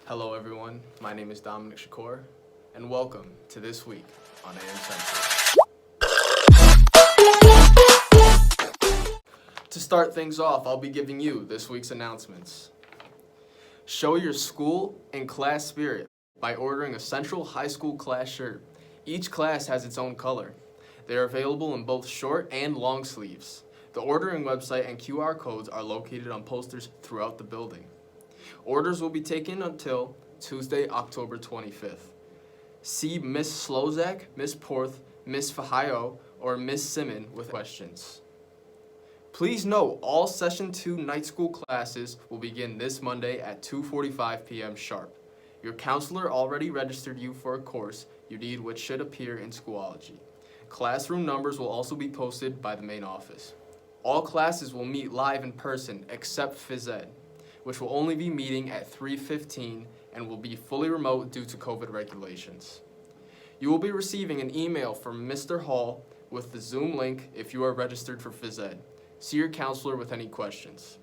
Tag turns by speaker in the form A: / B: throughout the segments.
A: Hello everyone, my name is Dominic Shakur, and welcome to This Week on AM Central. To start things off, I'll be giving you this week's announcements. Show your school and class spirit by ordering a Central High School class shirt. Each class has its own color. They are available in both short and long sleeves. The ordering website and QR codes are located on posters throughout the building. Orders will be taken until Tuesday, October 25th. See Miss Slozak, Miss Porth, Miss Fahayo, or Miss Simon with questions. Please note, all Session 2 night school classes will begin this Monday at 2:45 p.m. sharp. Your counselor already registered you for a course you need, which should appear in Schoology. Classroom numbers will also be posted by the main office. All classes will meet live in person except Phys Ed, which will only be meeting at 3:15 and will be fully remote due to COVID regulations. You will be receiving an email from Mr. Hall with the Zoom link if you are registered for Phys Ed. See your counselor with any questions.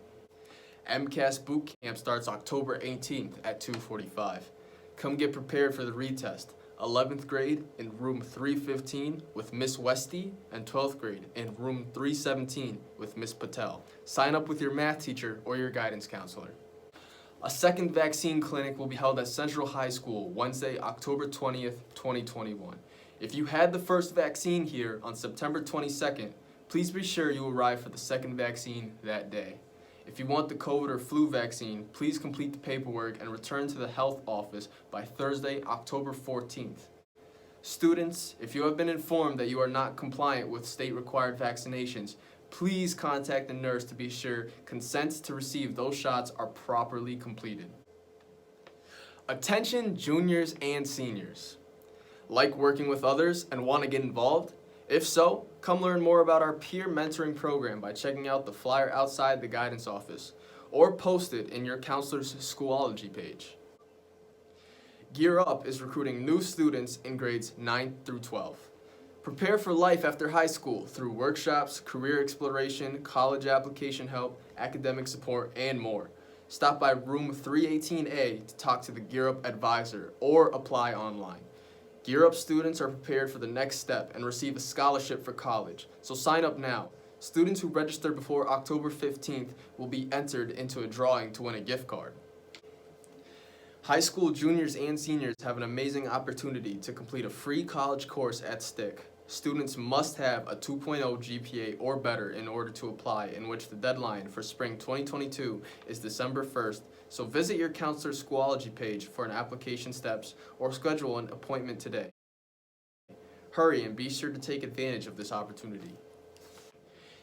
A: MCAS Boot Camp starts October 18th at 2:45. Come get prepared for the retest. 11th grade in room 315 with Miss Westy, and 12th grade in room 317 with Miss Patel. Sign up with your math teacher or your guidance counselor. A second vaccine clinic will be held at Central High School Wednesday, October 20th, 2021. If you had the first vaccine here on September 22nd, please be sure you arrive for the second vaccine that day. If you want the COVID or flu vaccine, please complete the paperwork and return to the health office by Thursday, October 14th. Students, if you have been informed that you are not compliant with state-required vaccinations, please contact the nurse to be sure consents to receive those shots are properly completed. Attention juniors and seniors. Like working with others and want to get involved? If so, come learn more about our peer mentoring program by checking out the flyer outside the guidance office or post it in your counselor's Schoology page. Gear Up is recruiting new students in grades 9 through 12. Prepare for life after high school through workshops, career exploration, college application help, academic support, and more. Stop by room 318A to talk to the Gear Up advisor or apply online. Gear Up students are prepared for the next step and receive a scholarship for college, so sign up now. Students who register before October 15th will be entered into a drawing to win a gift card. High school juniors and seniors have an amazing opportunity to complete a free college course at STIC. Students must have a 2.0 GPA or better in order to apply, in which the deadline for spring 2022 is December 1st, so visit your counselor's Schoology page for an application steps or schedule an appointment today. Hurry and be sure to take advantage of this opportunity.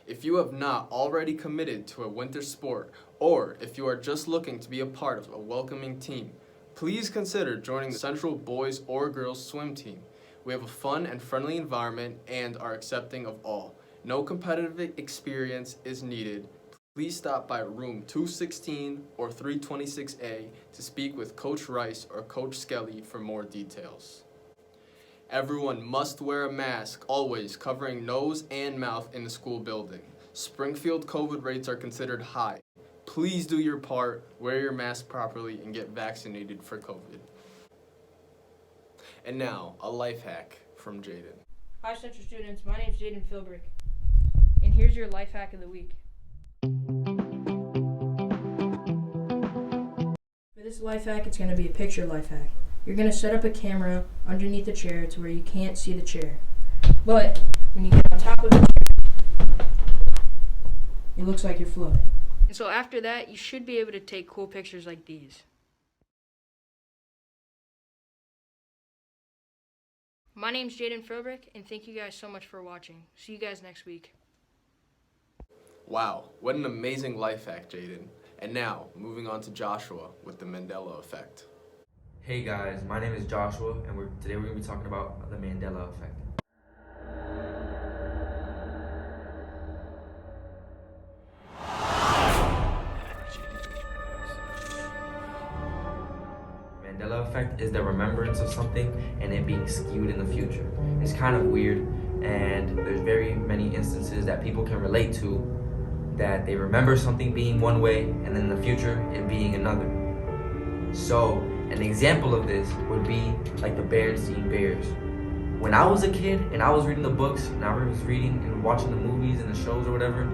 A: If you have not already committed to a winter sport, or if you are just looking to be a part of a welcoming team, please consider joining the Central Boys or Girls Swim Team. We have a fun and friendly environment and are accepting of all. No competitive experience is needed. Please stop by room 216 or 326A to speak with Coach Rice or Coach Skelly for more details. Everyone must wear a mask, always covering nose and mouth in the school building. Springfield COVID rates are considered high. Please do your part, wear your mask properly, and get vaccinated for COVID. And now, a life hack from Jaden.
B: Hi Central students, my name is Jaden Philbrick, and here's your life hack of the week. For this life hack, it's going to be a picture life hack. You're going to set up a camera underneath the chair to where you can't see the chair. But when you get on top of the chair, it looks like you're floating. And so after that, you should be able to take cool pictures like these. My name's Jaden Philbrick, and thank you guys so much for watching. See you guys next week.
A: Wow, what an amazing life hack, Jaden. And now, moving on to Joshua with the Mandela Effect.
C: Hey guys, my name is Joshua, and today we're going to be talking about the Mandela Effect. Mandela Effect is the remembrance of something and it being skewed in the future. It's kind of weird, and there's very many instances that people can relate to, that they remember something being one way and then in the future it being another. So An example of this would be like the Berenstain Bears. When I was a kid and I was reading the books and I was reading and watching the movies and the shows or whatever,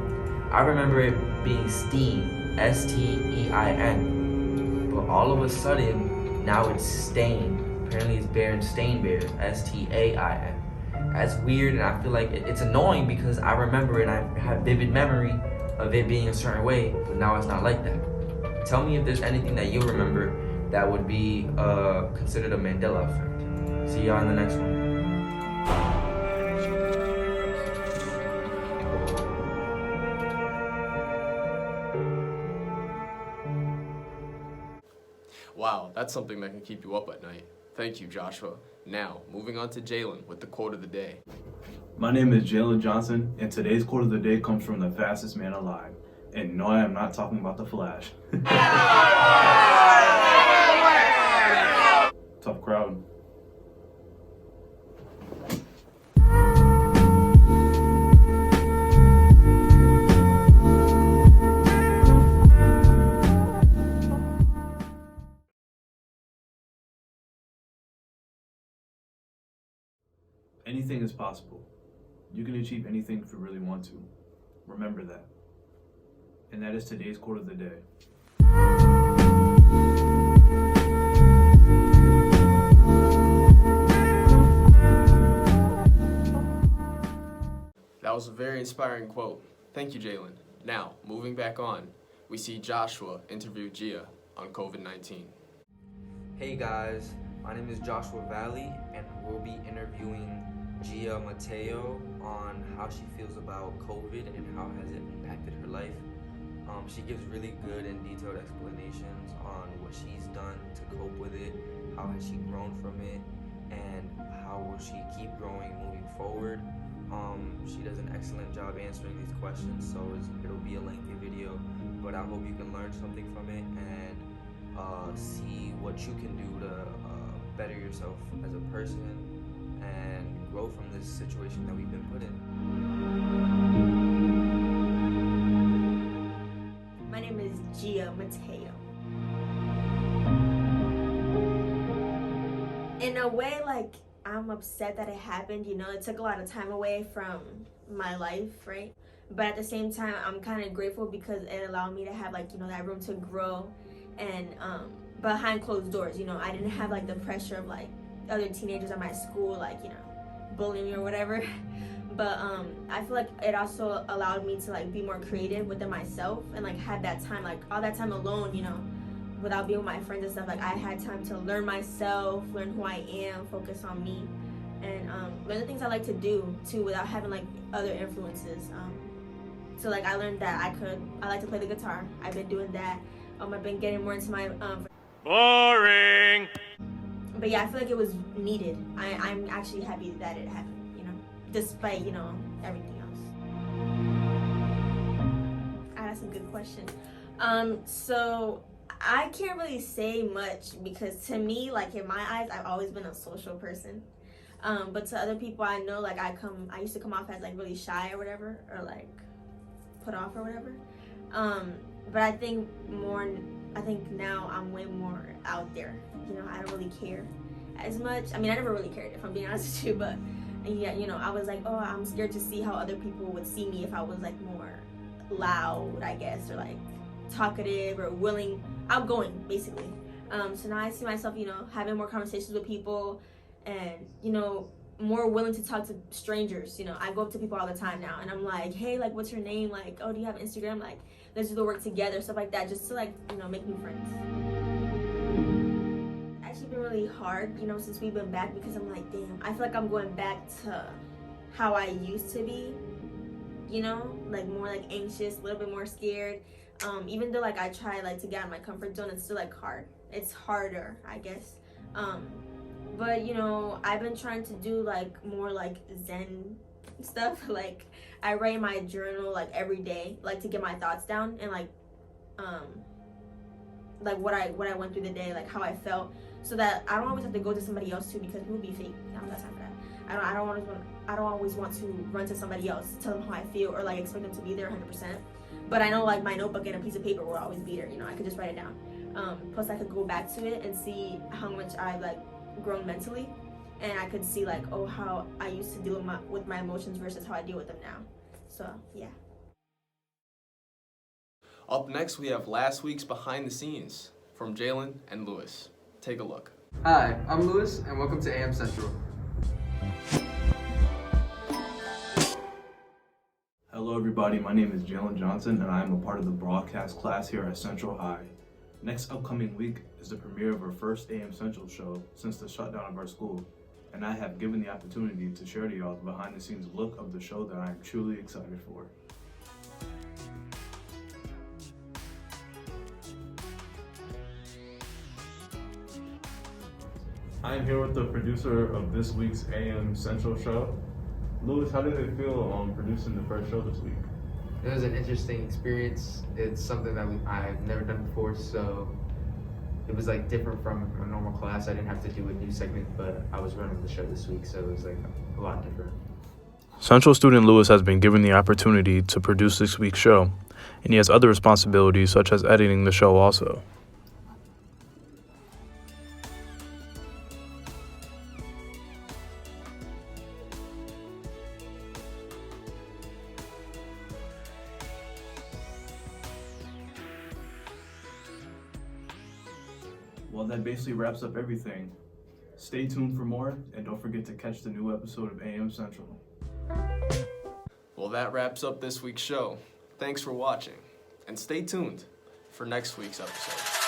C: I remember it being Steen, S-T-E-I-N. But all of a sudden, now it's Stain. Apparently it's Berenstain Bears, S-T-A-I-N. That's weird, and I feel like it's annoying because I remember and I have vivid memory of it being a certain way, but now it's not like that. Tell me if there's anything that you remember that would be considered a Mandela effect. See y'all in the next one.
A: Wow, that's something that can keep you up at night. Thank you, Joshua. Now, moving on to Jalen with the quote of the day.
D: My name is Jalen Johnson, and today's quote of the day comes from the fastest man alive. And no, I am not talking about the Flash. Tough crowd. Anything is possible. You can achieve anything if you really want to. Remember that. And that is today's quote of the day.
A: That was a very inspiring quote. Thank you, Jalen. Now, moving back on, we see Joshua interview Gia on COVID-19.
C: Hey guys, my name is Joshua Valley, and we'll be interviewing Gia Mateo on how she feels about COVID and how has it impacted her life. She gives really good and detailed explanations on what she's done to cope with it, how has she grown from it, and how will she keep growing moving forward. She does an excellent job answering these questions, so it'll be a lengthy video, but I hope you can learn something from it and see what you can do to better yourself as a person and grow from this situation that we've been put in.
E: My name is Gia Mateo. In a way, like, I'm upset that it happened, you know, it took a lot of time away from my life, right? But at the same time, I'm kind of grateful because it allowed me to have, like, you know, that room to grow and behind closed doors, you know. I didn't have, like, the pressure of, like, other teenagers at my school, like, you know, bullying me or whatever. But I feel like it also allowed me to, like, be more creative within myself and, like, have that time, like, all that time alone, you know, without being with my friends and stuff. Like, I had time to learn myself, learn who I am, focus on me, and learn the things I like to do too without having, like, other influences. So, like, I learned that I like to play the guitar. I've been doing that. I've been getting more into my
F: boring.
E: But yeah, I feel like it was needed. I'm actually happy that it happened, you know, despite, you know, everything else. That's a good question. So I can't really say much because to me, like, in my eyes, I've always been a social person. But to other people I know, like, I used to come off as, like, really shy or whatever, or, like, put off or whatever. But I think now I'm way more out there. You know, I don't really care as much. I mean, I never really cared, if I'm being honest with you, but yeah, you know, I was like, oh, I'm scared to see how other people would see me if I was, like, more loud, I guess, or, like, talkative or outgoing, basically. So now I see myself, you know, having more conversations with people and, you know, more willing to talk to strangers. You know, I go up to people all the time now and I'm like, hey, like, what's your name? Like, oh, do you have Instagram? Like, let's do the work together, stuff like that, just to, like, you know, make new friends. Actually been really hard, you know, since we've been back, because I'm like, damn, I feel like I'm going back to how I used to be, you know, like, more, like, anxious, a little bit more scared. Even though, like, I try, like, to get out of my comfort zone, it's still, like, hard. It's harder, I guess. But, you know, I've been trying to do, like, more, like, Zen stuff. Like, I write in my journal, like, every day, like, to get my thoughts down and, like what I went through the day, like, how I felt, so that I don't always have to go to somebody else too, because people be fake. I don't have time for that. I don't always want to run to somebody else, tell them how I feel, or, like, expect them to be there 100%. But I know, like, my notebook and a piece of paper will always be there. You know, I could just write it down. Plus, I could go back to it and see how much I've like grown mentally, and I could see like, oh, how I used to deal with my emotions versus how I deal with them now. So yeah.
A: Up next, we have last week's behind the scenes from Jalen and Lewis. Take a look.
G: Hi, I'm Lewis, and welcome to AM Central.
D: Hello everybody, my name is Jalen Johnson and I am a part of the broadcast class here at Central High. Next upcoming week is the premiere of our first AM Central show since the shutdown of our school, and I have given the opportunity to share to y'all the behind the scenes look of the show that I am truly excited for. I am here with the producer of this week's AM Central show. Lewis, how did it feel producing the first show this week?
G: It was an interesting experience. It's something that I've never done before, so it was like different from a normal class. I didn't have to do a new segment, but I was running the show this week, so it was like a lot different.
H: Central student Lewis has been given the opportunity to produce this week's show, and he has other responsibilities such as editing the show also.
D: Well, that basically wraps up everything. Stay tuned for more, and don't forget to catch the new episode of AM Central.
A: Well, that wraps up this week's show. Thanks for watching, and stay tuned for next week's episode.